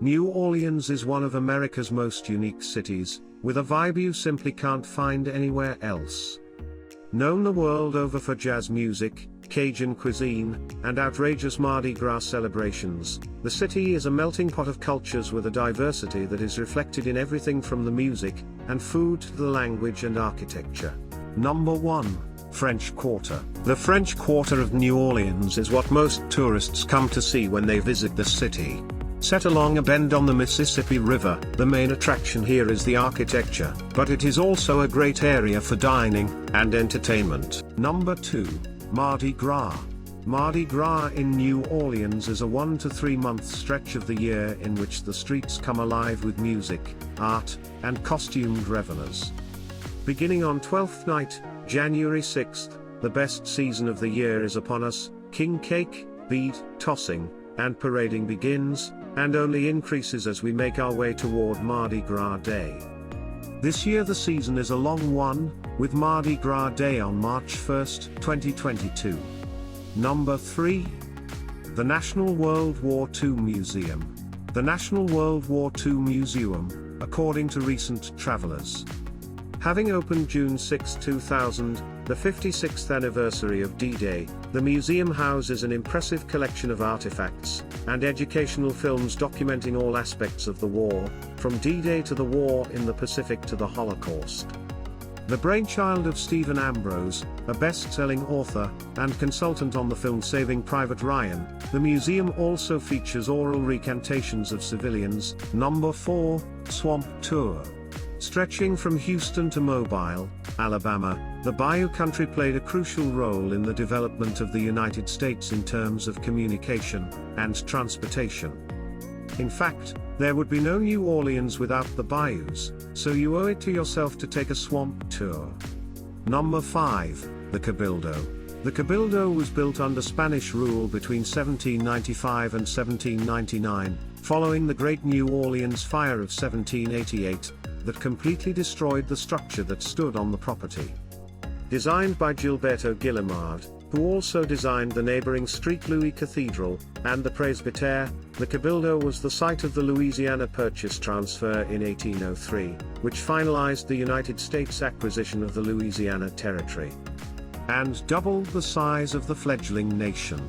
New Orleans is one of America's most unique cities, with a vibe you simply can't find anywhere else. Known the world over for jazz music, Cajun cuisine, and outrageous Mardi Gras celebrations, the city is a melting pot of cultures with a diversity that is reflected in everything from the music and food to the language and architecture. Number 1. French Quarter. The French Quarter of New Orleans is what most tourists come to see when they visit the city. Set along a bend on the Mississippi River, the main attraction here is the architecture, but it is also a great area for dining and entertainment. Number 2. Mardi Gras. Mardi Gras in New Orleans is a 1 to 3 month stretch of the year in which the streets come alive with music, art, and costumed revelers. Beginning on 12th night, January 6th, the best season of the year is upon us. King cake, bead tossing, and parading begins, and only increases as we make our way toward Mardi Gras Day. This year the season is a long one, with Mardi Gras Day on March 1st, 2022. Number 3. The National World War II Museum. The National World War II Museum, according to recent travelers. Having opened June 6, 2000, the 56th anniversary of D-Day, the museum houses an impressive collection of artifacts and educational films documenting all aspects of the war, from D-Day to the war in the Pacific to the Holocaust. The brainchild of Stephen Ambrose, a best-selling author and consultant on the film Saving Private Ryan, the museum also features oral recantations of civilians. Number 4. Swamp Tour. Stretching from Houston to Mobile, Alabama, the Bayou Country played a crucial role in the development of the United States in terms of communication and transportation. In fact, there would be no New Orleans without the bayous, so you owe it to yourself to take a swamp tour. Number 5. The Cabildo. The Cabildo was built under Spanish rule between 1795 and 1799, following the Great New Orleans Fire of 1788, that completely destroyed the structure that stood on the property. Designed by Gilberto Guillemard, who also designed the neighboring St. Louis Cathedral and the Presbytère, the Cabildo was the site of the Louisiana Purchase Transfer in 1803, which finalized the United States acquisition of the Louisiana Territory and doubled the size of the fledgling nation.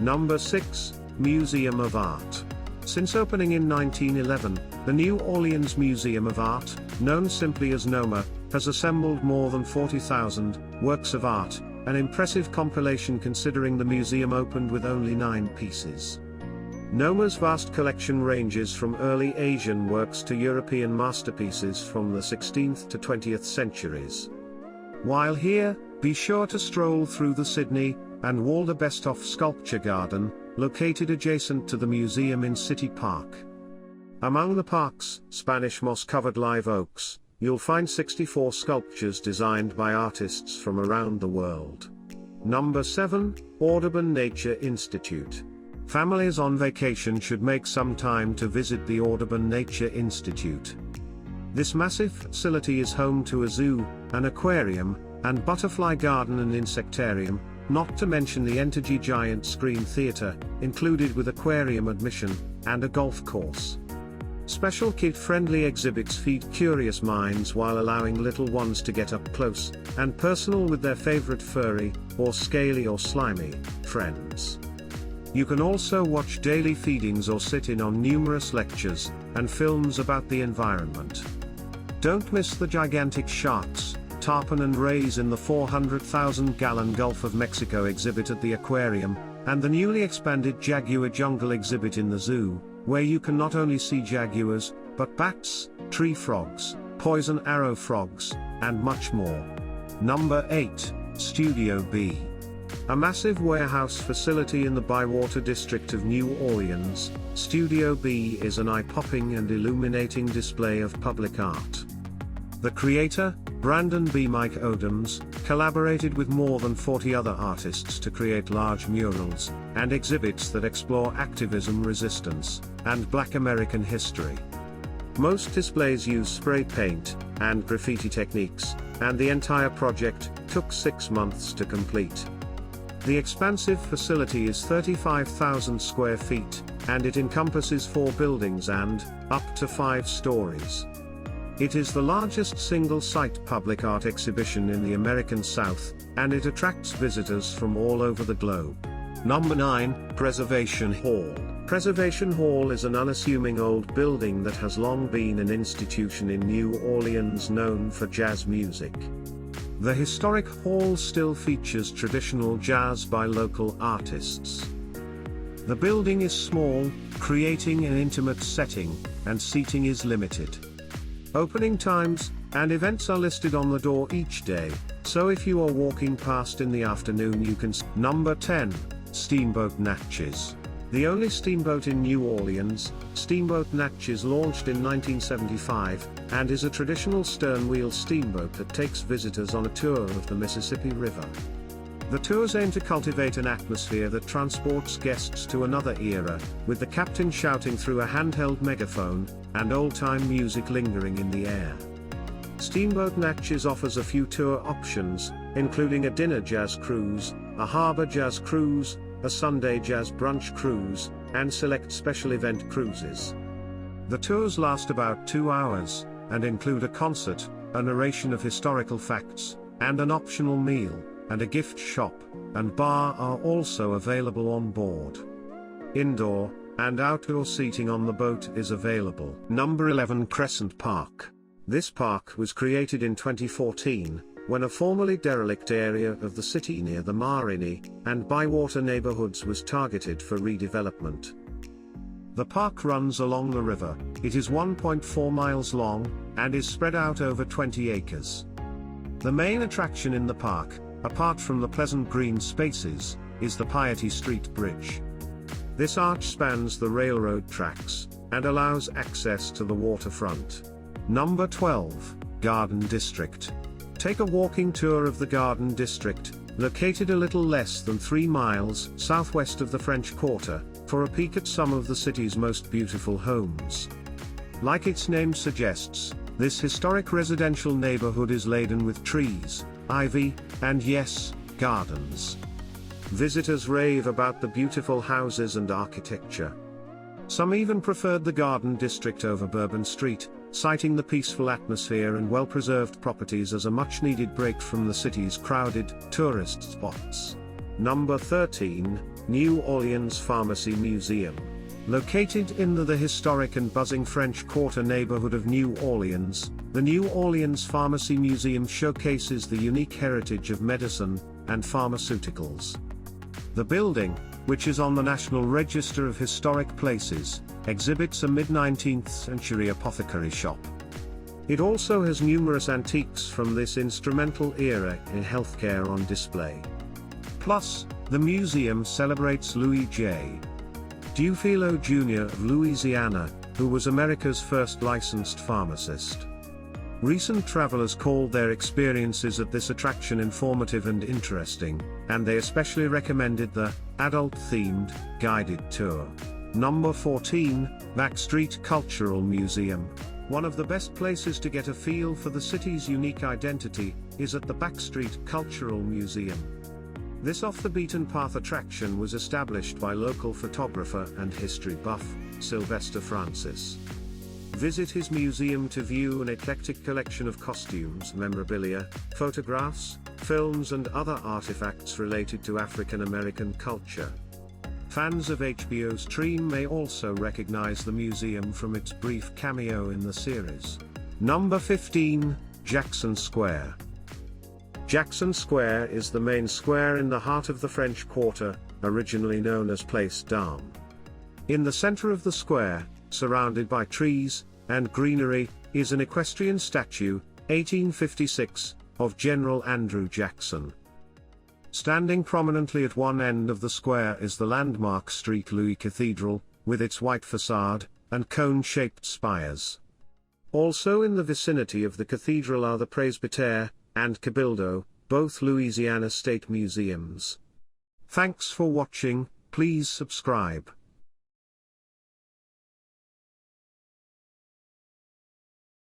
Number 6. Museum of Art. Since opening in 1911, the New Orleans Museum of Art, known simply as NOMA, has assembled more than 40,000 works of art, an impressive compilation considering the museum opened with only 9 pieces. NOMA's vast collection ranges from early Asian works to European masterpieces from the 16th to 20th centuries. While here, be sure to stroll through the Sydney and Walter Besthoff Sculpture Garden, located adjacent to the museum in City Park. Among the park's Spanish moss-covered live oaks, you'll find 64 sculptures designed by artists from around the world. Number 7. Audubon Nature Institute. Families on vacation should make some time to visit the Audubon Nature Institute. This massive facility is home to a zoo, an aquarium, and butterfly garden and insectarium, not to mention the Entergy giant screen theater, included with aquarium admission, and a golf course. Special kid-friendly exhibits feed curious minds while allowing little ones to get up close and personal with their favorite furry, or scaly or slimy, friends. You can also watch daily feedings or sit in on numerous lectures and films about the environment. Don't miss the gigantic sharks, tarpon and rays in the 400,000-gallon Gulf of Mexico exhibit at the aquarium, and the newly expanded Jaguar Jungle exhibit in the zoo, where you can not only see jaguars, but bats, tree frogs, poison arrow frogs, and much more. Number 8. Studio B. A massive warehouse facility in the Bywater district of New Orleans, Studio B is an eye-popping and illuminating display of public art. The creator, Brandon B. Mike Odoms, collaborated with more than 40 other artists to create large murals and exhibits that explore activism, resistance, and Black American history. Most displays use spray paint and graffiti techniques, and the entire project took 6 months to complete. The expansive facility is 35,000 square feet, and it encompasses 4 buildings and up to 5 stories. It is the largest single-site public art exhibition in the American South, and it attracts visitors from all over the globe. Number 9, Preservation Hall. Preservation Hall is an unassuming old building that has long been an institution in New Orleans known for jazz music. The historic hall still features traditional jazz by local artists. The building is small, creating an intimate setting, and seating is limited. Opening times and events are listed on the door each day, so if you are walking past in the afternoon you can. Number 10, Steamboat NATCHEZ. The only steamboat in New Orleans, Steamboat NATCHEZ launched in 1975, and is a traditional stern-wheel steamboat that takes visitors on a tour of the Mississippi River. The tours aim to cultivate an atmosphere that transports guests to another era, with the captain shouting through a handheld megaphone, and old-time music lingering in the air. Steamboat NATCHEZ offers a few tour options, including a dinner jazz cruise, a harbor jazz cruise, a Sunday jazz brunch cruise, and select special event cruises. The tours last about 2 hours, and include a concert, a narration of historical facts, and an optional meal, and a gift shop and bar are also available on board. Indoor and outdoor seating on the boat is available. Number 11, Crescent Park. This park was created in 2014, when a formerly derelict area of the city near the Marini and Bywater neighborhoods was targeted for redevelopment. The park runs along the river, it is 1.4 miles long, and is spread out over 20 acres. The main attraction in the park, apart from the pleasant green spaces, is the Piety Street Bridge. This arch spans the railroad tracks, and allows access to the waterfront. Number 12, Garden District. Take a walking tour of the Garden District, located a little less than 3 miles southwest of the French Quarter, for a peek at some of the city's most beautiful homes. Like its name suggests, this historic residential neighborhood is laden with trees, ivy, and yes, gardens. Visitors rave about the beautiful houses and architecture. Some even preferred the Garden District over Bourbon Street, citing the peaceful atmosphere and well-preserved properties as a much-needed break from the city's crowded tourist spots. Number 13, New Orleans Pharmacy Museum. Located in the historic and buzzing French Quarter neighborhood of New Orleans, the New Orleans Pharmacy Museum showcases the unique heritage of medicine and pharmaceuticals. The building, which is on the National Register of Historic Places, exhibits a mid-19th century apothecary shop. It also has numerous antiques from this instrumental era in healthcare on display. Plus, the museum celebrates Louis J. Dufilo Jr. of Louisiana, who was America's first licensed pharmacist. Recent travelers called their experiences at this attraction informative and interesting, and they especially recommended the adult-themed guided tour. Number 14, BACKSTREET Cultural Museum. One of the best places to get a feel for the city's unique identity is at the BACKSTREET Cultural Museum. This off-the-beaten-path attraction was established by local photographer and history buff, Sylvester Francis. Visit his museum to view an eclectic collection of costumes, memorabilia, photographs, films and other artifacts related to African American culture. Fans of HBO's Stream may also recognize the museum from its brief cameo in the series. Number 15, Jackson Square. Jackson Square is the main square in the heart of the French Quarter, originally known as Place d'Armes. In the center of the square, surrounded by trees and greenery, is an equestrian statue, 1856, of General Andrew Jackson. Standing prominently at one end of the square is the landmark St. Louis Cathedral, with its white facade and cone-shaped spires. Also in the vicinity of the cathedral are the Presbytère and Cabildo, both Louisiana state museums. Thanks for watching, please subscribe.